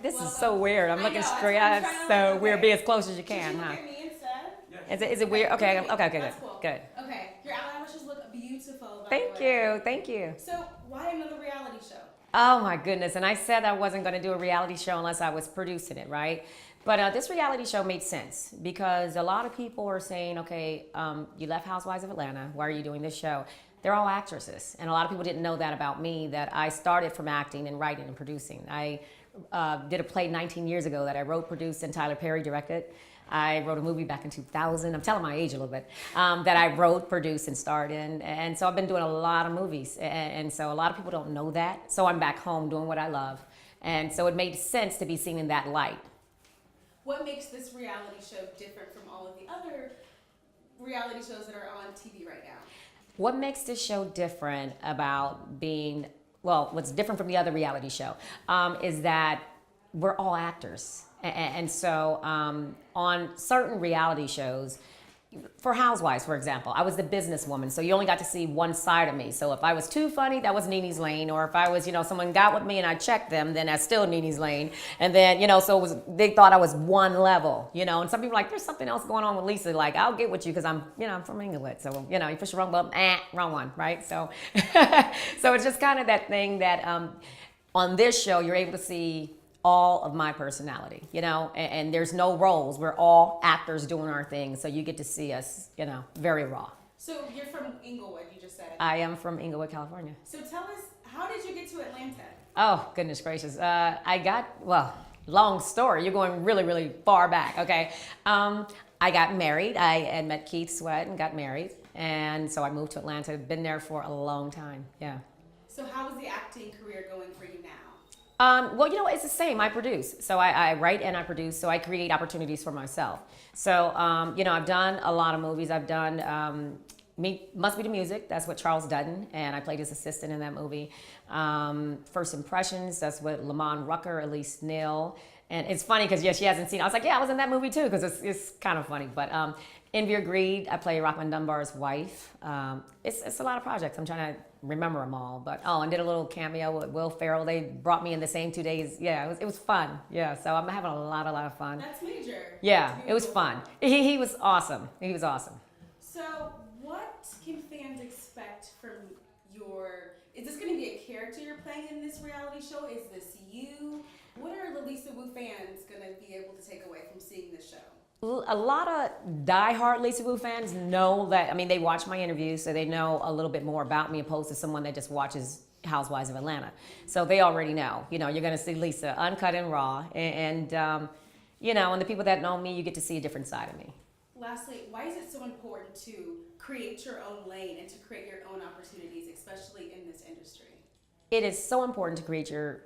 This is so weird. I'm looking straight at it. It's so weird. Be as close as you can, huh? Look at me instead. Is it weird? Okay, okay, good. That's cool. Good. Okay, your eyelashes look beautiful. By Thank the way. you. Thank you. So, why another reality show? Oh my goodness. And I said I wasn't going to do a reality show unless I was producing it, right? But this reality show made sense because a lot of people are saying, okay, you left Housewives of Atlanta. Why are you doing this show? They're all actresses. And a lot of people didn't know that about me, that I started from acting and writing and producing. I did a play 19 years ago that I wrote, produced, and Tyler Perry directed. I wrote a movie back in 2000. I'm telling my age a little bit. That I wrote, produced, and starred in. And so I've been doing a lot of movies. And so a lot of people don't know that. So I'm back home doing what I love. And so it made sense to be seen in that light. What makes this reality show different from all of the other reality shows that are on TV right now? What makes this show different about being, well, what's different from the other reality show is that we're all actors. And so on certain reality shows, for Housewives, for example, I was the businesswoman, so you only got to see one side of me. So if I was too funny, that was Nene's lane. Or if I was, someone got with me and I checked them, then that's still Nene's lane. And then, so they thought I was one level, And some people are like, there's something else going on with Lisa. Like, I'll get with you because I'm from England. So, you push the wrong button, wrong one, right? So, so it's just kind of that thing that on this show, you're able to see all of my personality, and there's no roles. We're all actors doing our thing. So you get to see us, very raw. So you're from Inglewood, you just said. I am from Inglewood, California. So tell us, how did you get to Atlanta? Oh, goodness gracious. Long story. You're going really, really far back. Okay. I got married. I had met Keith Sweat and got married. And so I moved to Atlanta. Been there for a long time. Yeah. So how is the acting career going for you now? It's the same. I produce. So I write and I produce. So I create opportunities for myself. So, I've done a lot of movies. I've done Must Be the Music. That's what Charles Dutton. And I played his assistant in that movie. First Impressions. That's with Lamont Rucker, Elise Neal. And it's funny because, she hasn't seen it. I was like, I was in that movie too because it's kind of funny. But Envy or Greed, I play Rockman Dunbar's wife. It's a lot of projects. I'm trying to remember them all. But and did a little cameo with Will Ferrell. They brought me in the same 2 days. Yeah, it was fun. Yeah, so I'm having a lot of fun. That's major. Yeah, it was fun. He was awesome. He was awesome. So what can fans expect from is this going to be a character you're playing in this reality show? Is this you? What are the Lisa Wu fans going to be able to take away from seeing this show? A lot of diehard Lisa Wu fans know that, they watch my interviews, so they know a little bit more about me opposed to someone that just watches Housewives of Atlanta. So they already know, you're going to see Lisa uncut and raw. And the people that know me, you get to see a different side of me. Lastly, why is it so important to create your own lane and to create your own opportunities, especially in this industry? It is so important to create your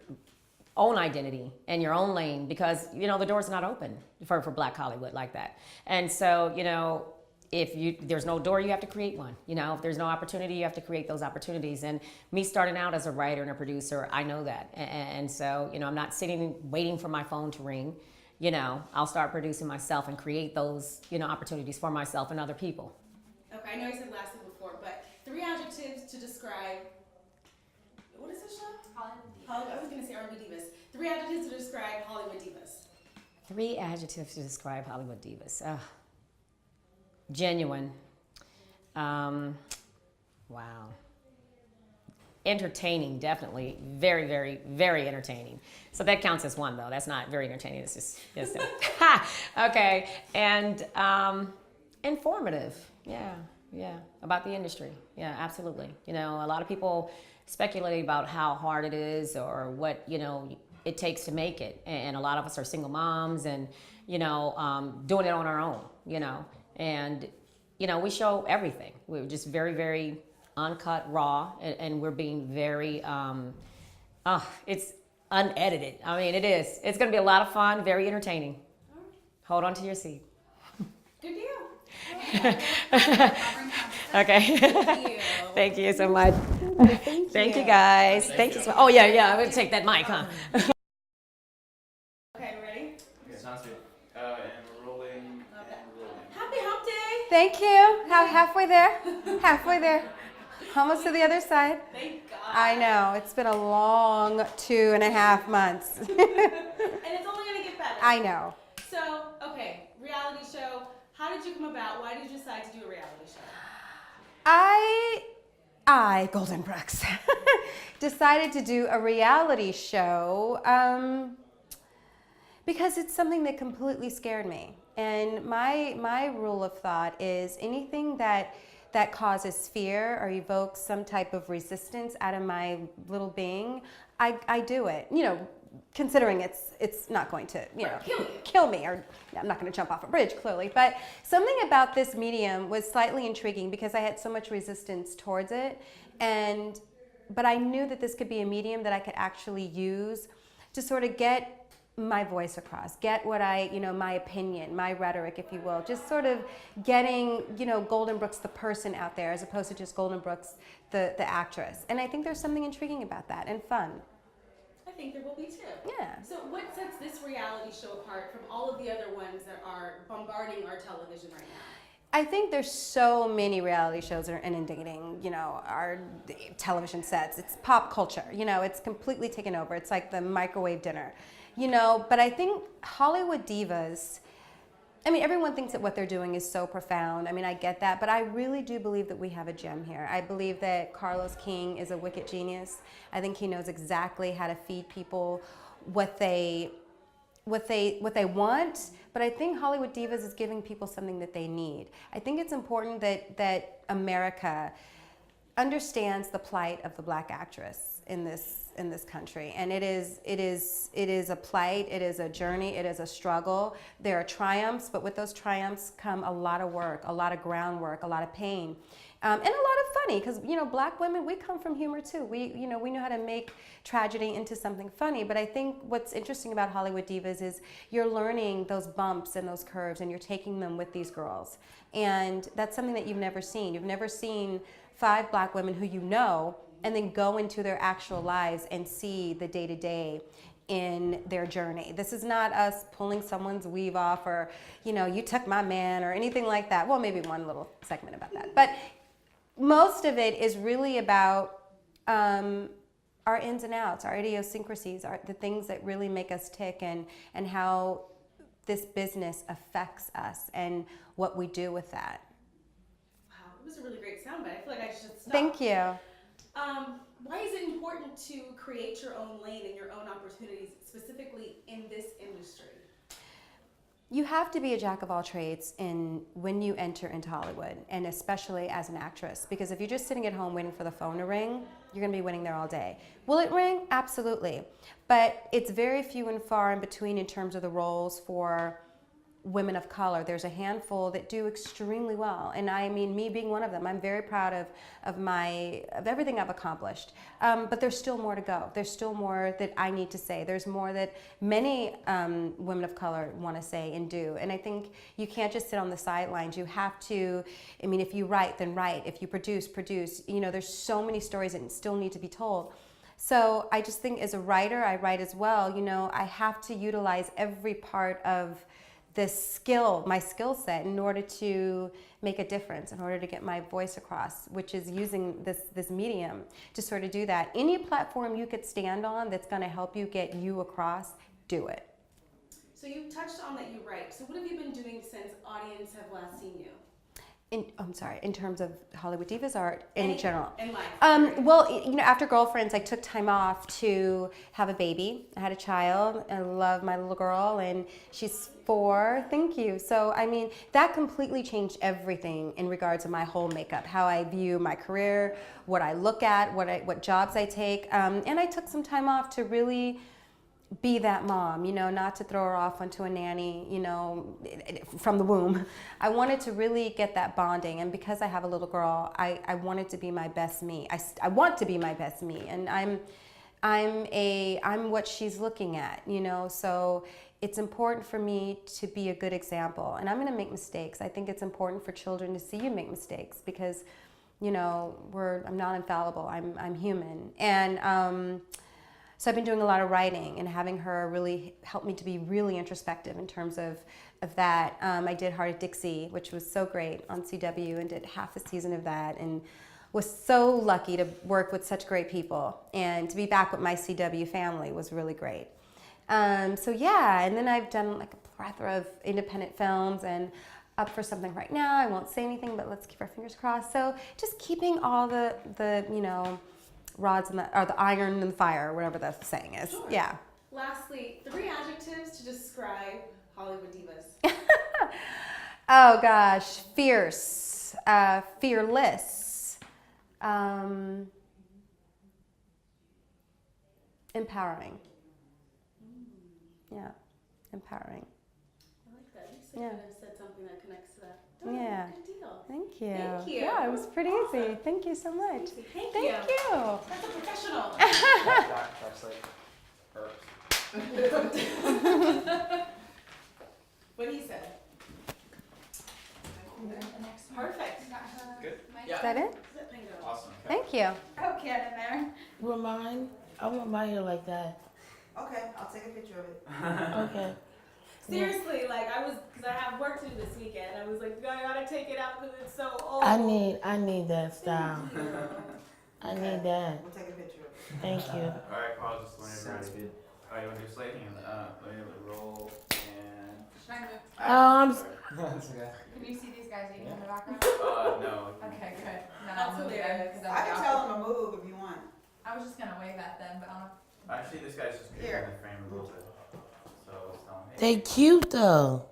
own identity and your own lane because, the door's not open for Black Hollywood like that. And so, if there's no door, you have to create one. If there's no opportunity, you have to create those opportunities. And me starting out as a writer and a producer, I know that. And so, I'm not sitting waiting for my phone to ring. I'll start producing myself and create those, opportunities for myself and other people. Okay, I know you said last thing before, but 3 adjectives to describe, what is this show? Hollywood. I was going to say R&B Divas. 3 adjectives to describe Hollywood Divas. 3 adjectives to describe Hollywood Divas. Genuine. Wow. Entertaining, definitely. Very, very, very entertaining. So that counts as one, though. That's not very entertaining. It's just okay. And informative. Yeah. About the industry. Yeah, absolutely. A lot of people speculate about how hard it is or what, it takes to make it. And a lot of us are single moms and, doing it on our own, And, we show everything. We're just very, very uncut, raw, and we're being very, it's unedited. It is. It's going to be a lot of fun, very entertaining. Hold on to your seat. Good deal. Okay. Thank you. Thank you so much. Thank you guys. Thank you so much. Oh, yeah. I'm going to take that mic, huh? Okay, ready? Okay, sounds good. And we're rolling and rolling. Happy Hump Day! Thank you. Halfway there. Halfway there. Almost to the other side. Thank God. I know. It's been a long 2.5 months. And it's only going to get better. I know. So, okay, reality show. How did you come about? Why did you decide to do a reality show? Golden Brooks, decided to do a reality show because it's something that completely scared me. And my rule of thought is anything that causes fear or evokes some type of resistance out of my little being, I do it. You know, considering it's not going to, you know, kill me, or I'm not going to jump off a bridge, clearly. But something about this medium was slightly intriguing because I had so much resistance towards it, but I knew that this could be a medium that I could actually use to sort of get my voice across, get what my opinion, my rhetoric, if you will, just sort of getting, Golden Brooks, the person out there, as opposed to just Golden Brooks, the actress. And I think there's something intriguing about that and fun. I think there will be too. Yeah. So what sets this reality show apart from all of the other ones that are bombarding our television right now? I think there's so many reality shows that are inundating, our television sets. It's pop culture, it's completely taken over. It's like the microwave dinner, but I think Hollywood Divas, everyone thinks that what they're doing is so profound. I get that, but I really do believe that we have a gem here. I believe that Carlos King is a wicked genius. I think he knows exactly how to feed people what they want, but I think Hollywood Divas is giving people something that they need. I think it's important that America understands the plight of the Black actress in this country, and it is a plight, it is a journey, it is a struggle. There are triumphs, but with those triumphs come a lot of work, a lot of groundwork, a lot of pain. And a lot of funny, because Black women, we come from humor too. We know how to make tragedy into something funny. But I think what's interesting about Hollywood Divas is you're learning those bumps and those curves, and you're taking them with these girls. And that's something that you've never seen. You've never seen 5 Black women who and then go into their actual lives and see the day-to-day in their journey. This is not us pulling someone's weave off, or you took my man, or anything like that. Well, maybe one little segment about that, but most of it is really about our ins and outs, our idiosyncrasies, the things that really make us tick, and how this business affects us and what we do with that. Wow, it was a really great soundbite. I feel like I should stop. Thank you. Why is it important to create your own lane and your own opportunities, specifically in this industry? You have to be a jack of all trades when you enter into Hollywood, and especially as an actress, because if you're just sitting at home waiting for the phone to ring, you're going to be waiting there all day. Will it ring? Absolutely. But it's very few and far in between in terms of the roles for women of color. There's a handful that do extremely well, and me being one of them. I'm very proud of everything I've accomplished, but there's still more to go. There's still more that I need to say. There's more that many women of color want to say and do, and I think you can't just sit on the sidelines. You have to, if you write, then write. If you produce. There's so many stories that still need to be told. So I just think as a writer, I write as well. I have to utilize every part of my skill set, in order to make a difference, in order to get my voice across, which is using this medium to sort of do that. Any platform you could stand on that's going to help you get you across, do it. So you touched on that you write. So what have you been doing since audience have last seen you? In terms of Hollywood Divas, or in general? In life. Well, after Girlfriends, I took time off to have a baby. I had a child. I love my little girl, and she's 4. Thank you. So, that completely changed everything in regards to my whole makeup, how I view my career, what I look at, what jobs I take. And I took some time off to really be that mom, not to throw her off onto a nanny, from the womb. I wanted to really get that bonding, and because I have a little girl, I wanted to be my best me. I want to be my best me, and I'm what she's looking at, so it's important for me to be a good example, and I'm going to make mistakes. I think it's important for children to see you make mistakes, because I'm not infallible. I'm human, and so I've been doing a lot of writing, and having her really helped me to be really introspective in terms of that. I did Heart of Dixie, which was so great on CW, and did half a season of that, and was so lucky to work with such great people, and to be back with my CW family was really great. So yeah, and then I've done like a plethora of independent films, and up for something right now. I won't say anything, but let's keep our fingers crossed. So just keeping all the rods in the iron in the fire, or whatever the saying is. Sure. Yeah. Lastly, 3 adjectives to describe Hollywood Divas. Oh gosh, fierce, fearless, empowering. Yeah, empowering. I like that. You said Yeah. you could have said something that connects to that. Yeah. Good deal. Thank you. Thank you. Yeah, it was pretty easy. Awesome. Thank you so much. Thank Thank you. you. That's a professional. That's like herbs. What he said. Perfect. Good? Is that it? Awesome. Thank you. Okay, in there. Want mine? I want my hair like that. Okay, I'll take a picture of it. Okay. Seriously, like because I have work to do this weekend. I was like, I gotta take it out because it's so old. I need that style. I need that. We'll take a picture of it. Thank you. Alright, Paula, just whenever Sounds ready. good. Alright, you want to do slating? Let me roll and. That's okay. Can you see these guys eating in the background? No. Okay, good. Then That's I'll move hilarious. there, 'cause I I'm can out. tell them to move if you want. I was just gonna wave at them, but I don't. Actually, this guy's just Here. in the frame a little bit. So let's tell him, hey. They cute though.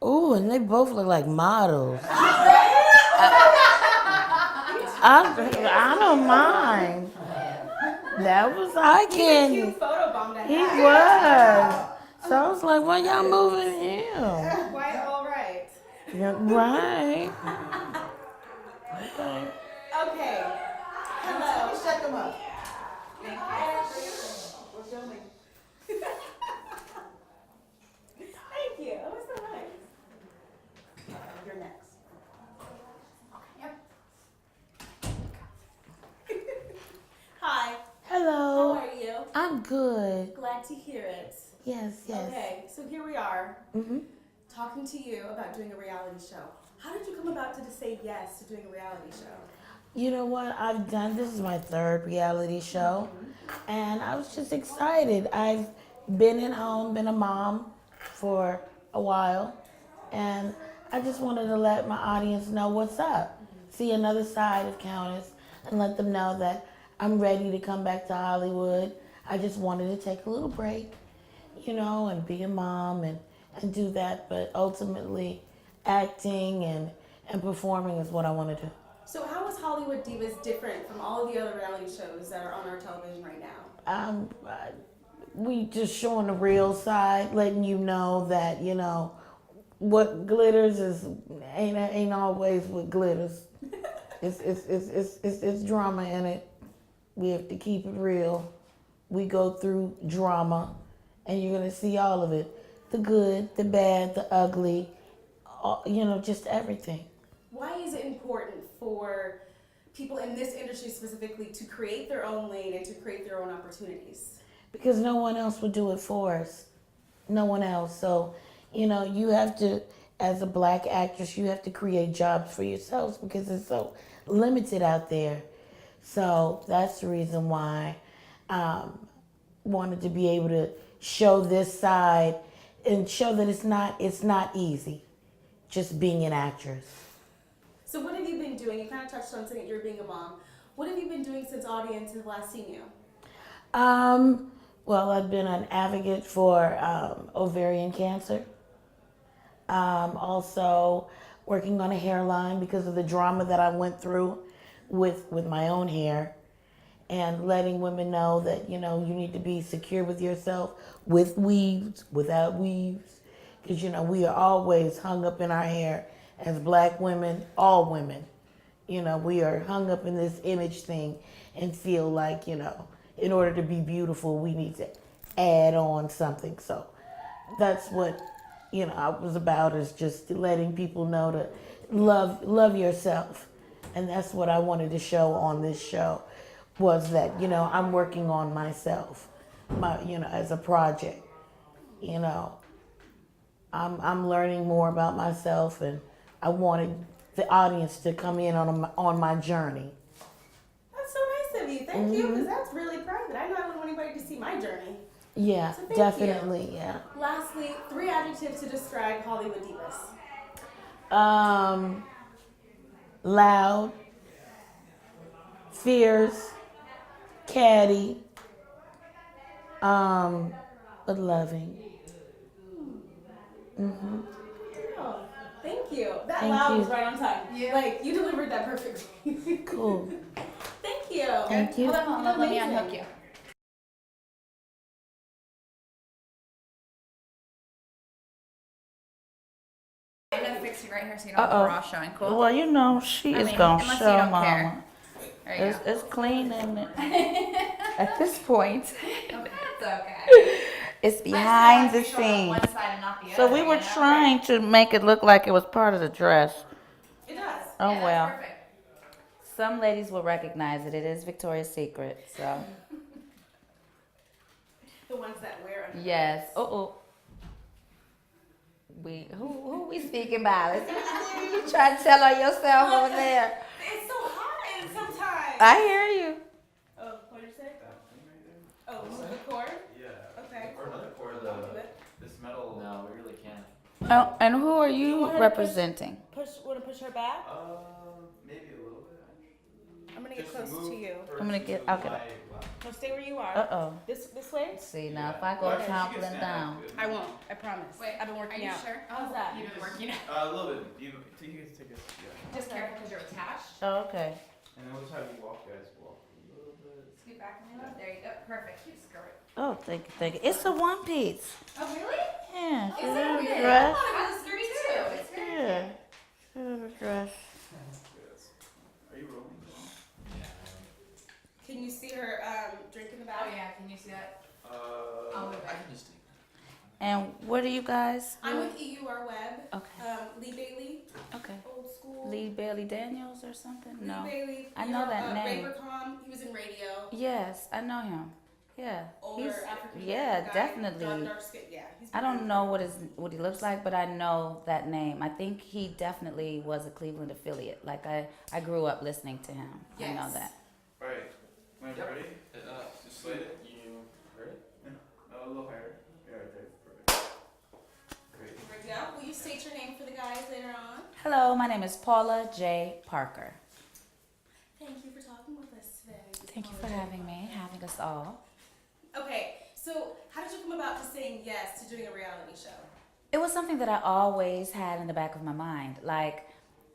Ooh, and they both look like models. I don't mind. That was eye candy. Cute photo bomb that He happened. was. So I was like, why y'all moving him? Quite all right. Yeah, right. Okay. Okay. Hello. Shut them up. Thank you. We're filming. Thank you. That was so nice. You're next. Hi. How Hello. are you? I'm good. Glad to hear it. Yes, yes. Okay, so here we are Mm-hmm. talking to you about doing a reality show. How did you come about to say yes to doing a reality show? You know what? This is my 3rd reality show, and I was just excited. I've been at home, been a mom for a while, and I just wanted to let my audience know what's up. See another side of Countess, and let them know that I'm ready to come back to Hollywood. I just wanted to take a little break, and be a mom and do that, but ultimately acting and performing is what I want to do. So how is Hollywood Divas different from all of the other reality shows that are on our television right now? We just showing the real side, letting you know that what glitters ain't always what glitters. It's drama in it. We have to keep it real. We go through drama, and you're gonna see all of it: the good, the bad, the ugly, just everything. Why is it important for people in this industry specifically to create their own lane and to create their own opportunities? Because no one else would do it for us. No one else. So, you have to, as a Black actress, you have to create jobs for yourselves because it's so limited out there. So that's the reason why I wanted to be able to show this side and show that it's not easy just being an actress. So what have you been doing? You kind of touched on saying you're being a mom. What have you been doing since audience has last seen you? Well, I've been an advocate for ovarian cancer. Also working on a hairline because of the drama that I went through with my own hair, and letting women know that, you need to be secure with yourself, with weaves, without weaves. Because, we are always hung up in our hair as Black women, all women. We are hung up in this image thing and feel like, in order to be beautiful, we need to add on something. So that's what, I was about, is just letting people know to love yourself. And that's what I wanted to show on this show, was that, I'm working on myself, as a project. I'm learning more about myself, and I wanted the audience to come in on my journey. That's so nice of you. Thank you, because that's really private. I don't want anybody to see my journey. Yeah, So thank definitely. you. Yeah. Lastly, 3 adjectives to describe Hollywood divas. Loud, fierce, catty, but loving. Oh, thank you. That Thank loud you. was right on time. Yeah. Like, you delivered that perfectly. Cool. Thank you. Thank you. Hold on, let me Amazing. unhook you. I'm gonna fix you right here so you don't have the bra showing. Cool. Well, you know, she I is mean, gonna unless you show don't mama. care. There you go. It's clean and at this point, That's okay. it's I behind the just don't want scenes. one side and not the So other, we were you know? trying to make it look like it was part of the dress. It does. Oh Yeah, that's well. perfect. Some ladies will recognize it. It is Victoria's Secret. So The ones that wear under. yes. Oh. Who we speaking about? You trying to tell on yourself over there? It's so hot and sometimes. I hear you. Oh, what did you say? That thing right there? Oh, move the cord? Yeah. Okay. Or another cord, I'll do it. this metal. No, we really can't. Oh, and who are you want her to representing? Want to push her back? Maybe a little bit. I'm gonna get Just close move to you. her I'm gonna to get- I'll get my up. left. No, stay where you are. Uh-oh. This way? See, now if I Well, go actually, she can toppling stand down. up, good. I won't. I promise. Wait, I've been working are you out. sure? How's that? You've been working out. A little bit. You can take us. Yeah. Just careful because you're attached. Oh, okay. And then we'll just have you walk, guys. Walk a little bit. Scoot back a little. There you go. Perfect. Cute skirt. Oh, thank you, thank you. It's a one piece. Oh, really? Yeah. Is It's it? a Okay. dress. I was skirt too. It's very Yeah. It's a dress. Yes. Are you rolling? Can you see her drink in the Oh back? yeah, can you see that? I move it. can just take And what are you guys? I'm with EUR Web. Okay. Lee Bailey, Okay. old school. Lee Bailey Daniels or something? Lee No. Bailey. I know that name. Ravercom. He was in radio. Yes, I know him. Yeah. Older He's African yeah, guy, definitely. Dark skin. Yeah. He's I don't know what he looks like, but I know that name. I think he definitely was a Cleveland affiliate. Like I grew up listening to him. I know Yes. that. Alright. When you're ready, just slide it. You ready? No, a little higher. Yeah, right there. Perfect. Great. Right now, will you state your name for the guys later on? Hello, my name is Paula J. Parker. Thank you for talking with us today. Thank you for having me, having us all. Okay, so how did you come about to saying yes to doing a reality show? It was something that I always had in the back of my mind. Like,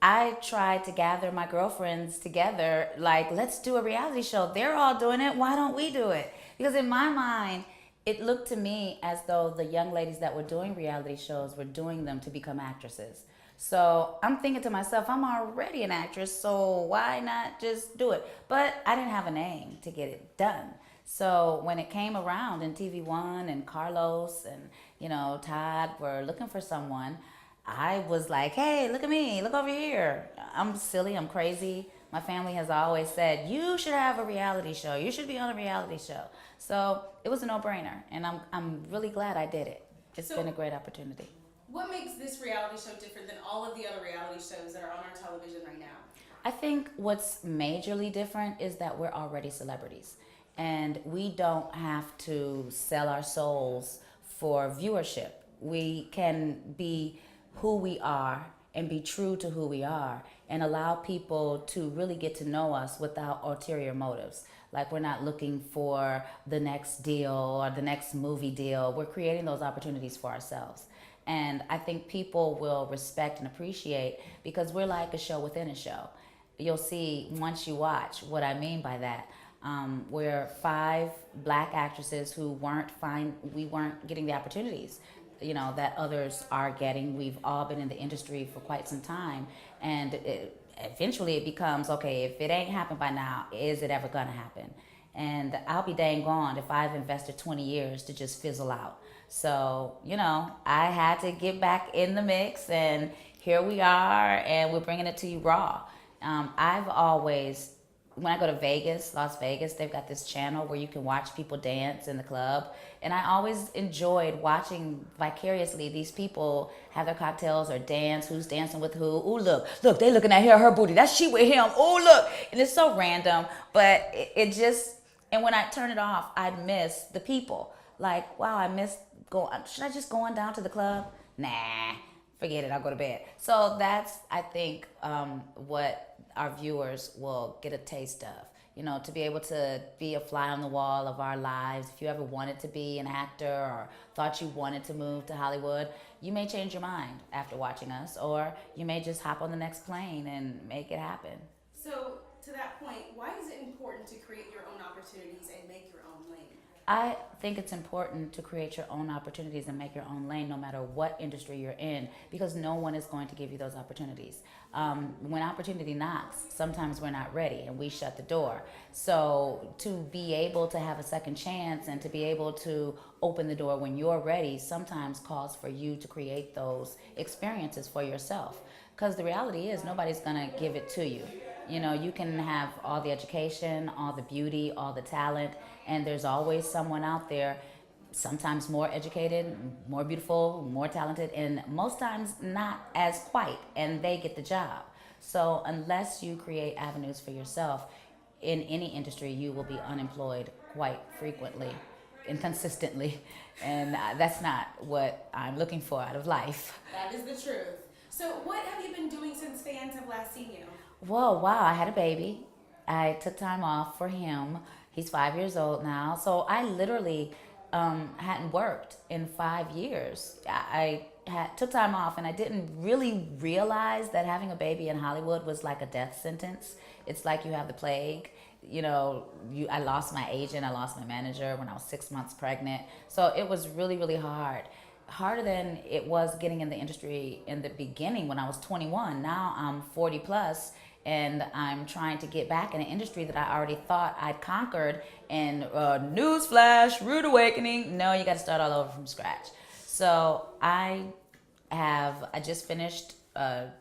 I tried to gather my girlfriends together, like, let's do a reality show. They're all doing it. Why don't we do it? Because in my mind, it looked to me as though the young ladies that were doing reality shows were doing them to become actresses. So I'm thinking to myself, I'm already an actress, so why not just do it? But I didn't have a name to get it done. So when it came around and TV One and Carlos and, Todd were looking for someone, I was like, hey, look at me, look over here. I'm silly, I'm crazy. My family has always said, you should have a reality show. You should be on a reality show. So it was a no-brainer, and I'm really glad I did it. It's So- been a great opportunity. What makes this reality show different than all of the other reality shows that are on our television right now? I think what's majorly different is that we're already celebrities, and we don't have to sell our souls for viewership. We can be who we are and be true to who we are and allow people to really get to know us without ulterior motives. Like, we're not looking for the next deal or the next movie deal. We're creating those opportunities for ourselves. And I think people will respect and appreciate because we're like a show within a show. You'll see once you watch what I mean by that. We're 5 black actresses who we weren't getting the opportunities, that others are getting. We've all been in the industry for quite some time, and eventually it becomes, okay, if it ain't happened by now, is it ever gonna happen? And I'll be dang gone if I've invested 20 years to just fizzle out. So, I had to get back in the mix, and here we are, and we're bringing it to you raw. I've always when I go to Vegas, Las Vegas, they've got this channel where you can watch people dance in the club. And I always enjoyed watching vicariously these people have their cocktails or dance, who's dancing with who. Ooh, look, they looking at her booty. That's she with him. Ooh, look. And it's so random. But it just, and when I turn it off, I'd miss the people. Like, wow, I miss going, should I just go on down to the club? Nah, forget it, I'll go to bed. So that's, I think, what our viewers will get a taste of. You know, to be able to be a fly on the wall of our lives. If you ever wanted to be an actor or thought you wanted to move to Hollywood, you may change your mind after watching us, or you may just hop on the next plane and make it happen. So, to that point, why is it important to create your own opportunities and make your own lane? I think it's important to create your own opportunities and make your own lane no matter what industry you're in, because no one is going to give you those opportunities. When opportunity knocks, sometimes we're not ready and we shut the door. So to be able to have a second chance and to be able to open the door when you're ready sometimes calls for you to create those experiences for yourself. Because the reality is nobody's gonna give it to you. You know, you can have all the education, all the beauty, all the talent, and there's always someone out there, sometimes more educated, more beautiful, more talented, and most times not as quite, and they get the job. So unless you create avenues for yourself in any industry, you will be unemployed quite frequently and consistently, and that's not what I'm looking for out of life. That is the truth. So, what have you been doing since fans have last seen you? Whoa, wow, I had a baby. I took time off for him. He's 5 years old now. So I literally hadn't worked in 5 years. Took time off, and I didn't really realize that having a baby in Hollywood was like a death sentence. It's like you have the plague. You know, I lost my agent, I lost my manager when I was 6 months pregnant. So it was really, really hard. Harder than it was getting in the industry in the beginning when I was 21. Now I'm 40 plus, and I'm trying to get back in an industry that I already thought I'd conquered. And newsflash, rude awakening. No, you got to start all over from scratch. So I just finished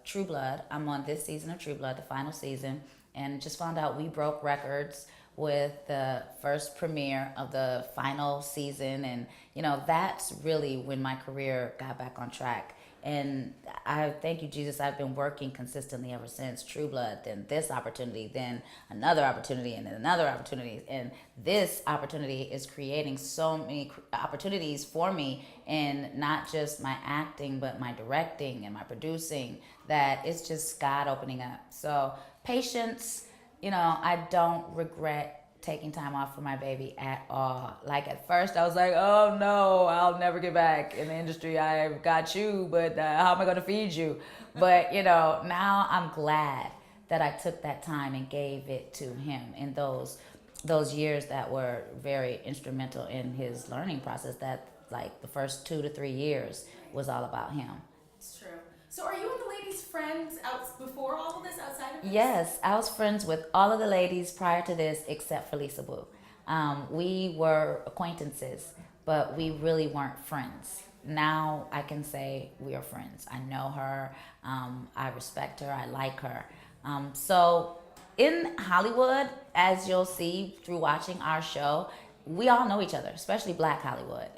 True Blood. I'm on this season of True Blood, the final season, and just found out we broke records with the first premiere of the final season. And you know, that's really when my career got back on track. And I thank you, Jesus, I've been working consistently ever since True Blood, then this opportunity, then another opportunity, and then another opportunity. And this opportunity is creating so many opportunities for me in not just my acting, but my directing and my producing, that it's just God opening up. So patience, you know, I don't regret taking time off for my baby at all. Like at first I was like, oh no, I'll never get back in the industry. I've got you, but how am I gonna feed you? But you know, now I'm glad that I took that time and gave it to him in those years that were very instrumental in his learning process. That like the first 2 to 3 years was all about him. It's true. So, are you and the ladies friends before all of this, outside of this? Yes, I was friends with all of the ladies prior to this except for Lisa Wu. We were acquaintances, but we really weren't friends. Now I can say we are friends. I know her, I respect her, I like her. So in Hollywood, as you'll see through watching our show, we all know each other, especially Black Hollywood.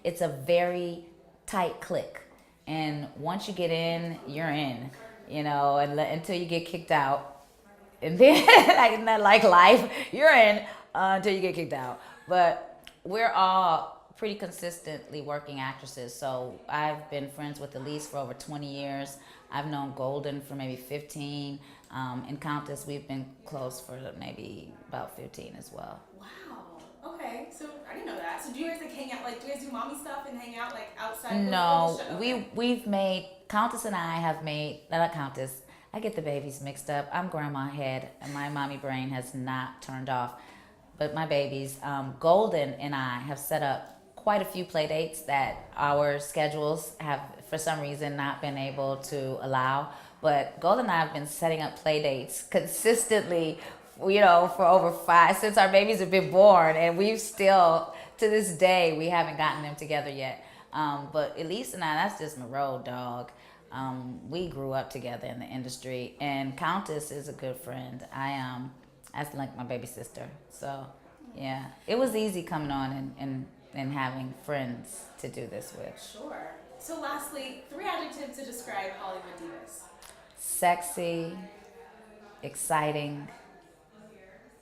It's a very tight clique. And once you get in, you're in, you know, until you get kicked out. And then, like life, you're in until you get kicked out. But we're all pretty consistently working actresses. So I've been friends with Elise for over 20 years. I've known Golden for maybe 15. And Countess, we've been close for maybe about 15 as well. Wow. Okay. So I didn't know that. So do you guys like hang out? Like, do you guys do mommy stuff and hang out like outside? No, of the show? we've made, Countess and I have made, not Countess, I get the babies mixed up. I'm grandma head and my mommy brain has not turned off. But my babies, Golden and I have set up quite a few play dates that our schedules have for some reason not been able to allow. But Golden and I have been setting up play dates consistently, you know, for over 5, since our babies have been born, and we've still, to this day, we haven't gotten them together yet. But Elise and I, that's just my road dog. We grew up together in the industry, and Countess is a good friend. as like my baby sister. So yeah, it was easy coming on and having friends to do this with. Sure. So lastly, 3 adjectives to describe Hollywood Divas. Sexy, exciting,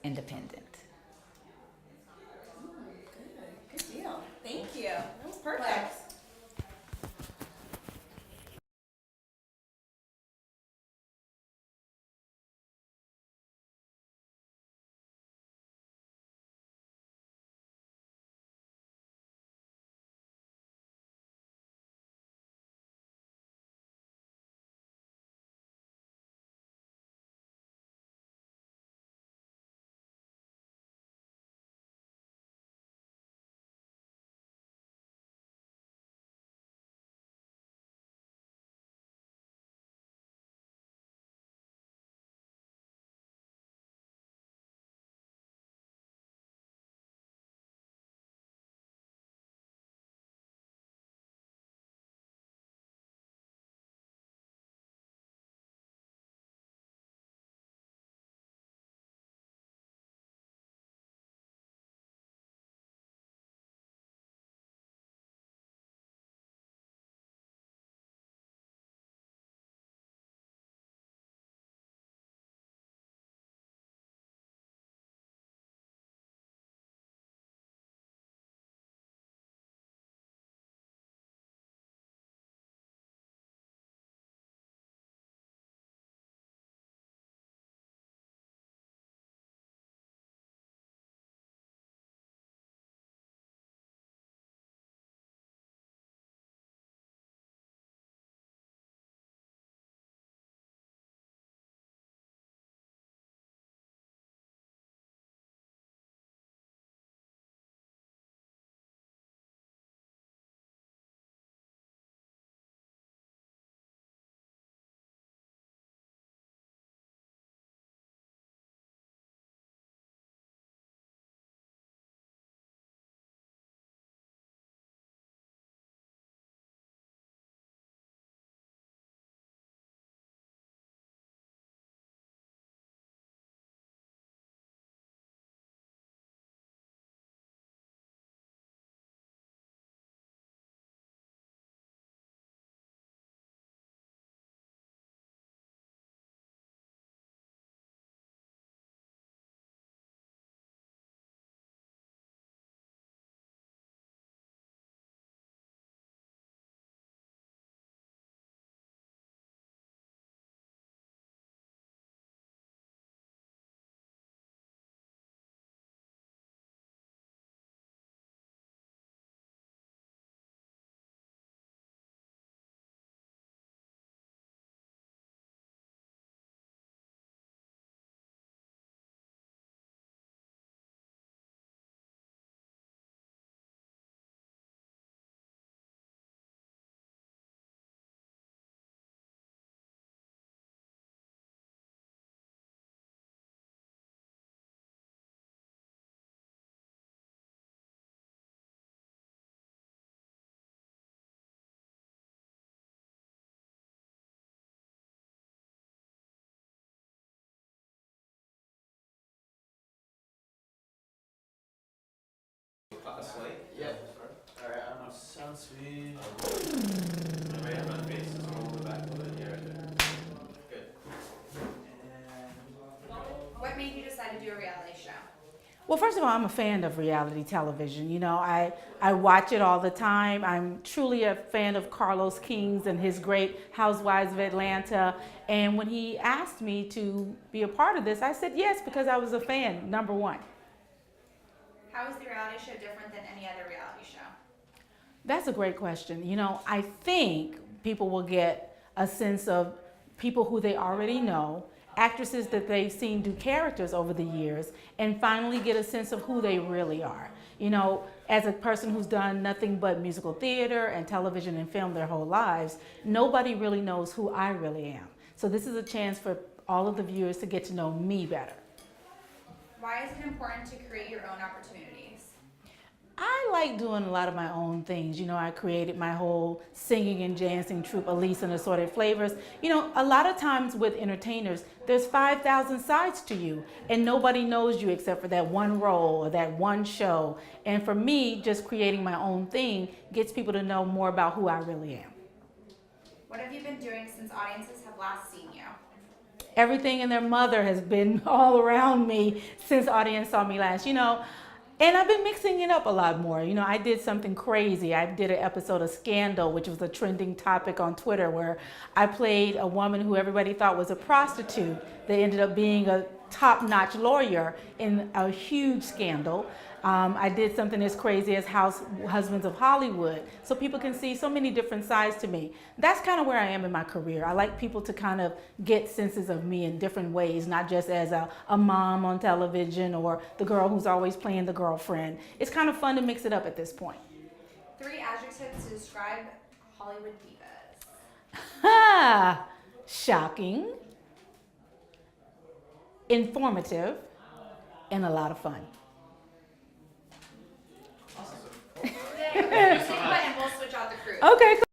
independent. Good deal. Thank you. That was perfect. A slate? Yep. Alright, sounds sweet. Right up on the face, so roll the back a little bit. Yeah, right there. Good. What made you decide to do a reality show? Well, first of all, I'm a fan of reality television. You know, I watch it all the time. I'm truly a fan of Carlos Kings and his great Housewives of Atlanta. And when he asked me to be a part of this, I said yes because I was a fan, number one. How is the reality show different than any other reality show? That's a great question. You know, I think people will get a sense of people who they already know, actresses that they've seen do characters over the years, and finally get a sense of who they really are. You know, as a person who's done nothing but musical theater and television and film their whole lives, nobody really knows who I really am. So this is a chance for all of the viewers to get to know me better. Why is it important to create your own opportunities? I like doing a lot of my own things. You know, I created my whole singing and dancing troupe, Elise and Assorted Flavors. You know, a lot of times with entertainers, there's 5,000 sides to you, and nobody knows you except for that one role or that one show. And for me, just creating my own thing gets people to know more about who I really am. What have you been doing since audiences have last seen you? Everything and their mother has been all around me since audience saw me last. You know, and I've been mixing it up a lot more. You know, I did something crazy. I did an episode of Scandal, which was a trending topic on Twitter, where I played a woman who everybody thought was a prostitute that ended up being a top-notch lawyer in a huge scandal. I did something as crazy as Husbands of Hollywood, so people can see so many different sides to me. That's kind of where I am in my career. I like people to kind of get senses of me in different ways, not just as a mom on television or the girl who's always playing the girlfriend. It's kind of fun to mix it up at this point. 3 adjectives to describe Hollywood divas. Ha! Shocking, informative, and a lot of fun. And we'll switch out the crew. Okay.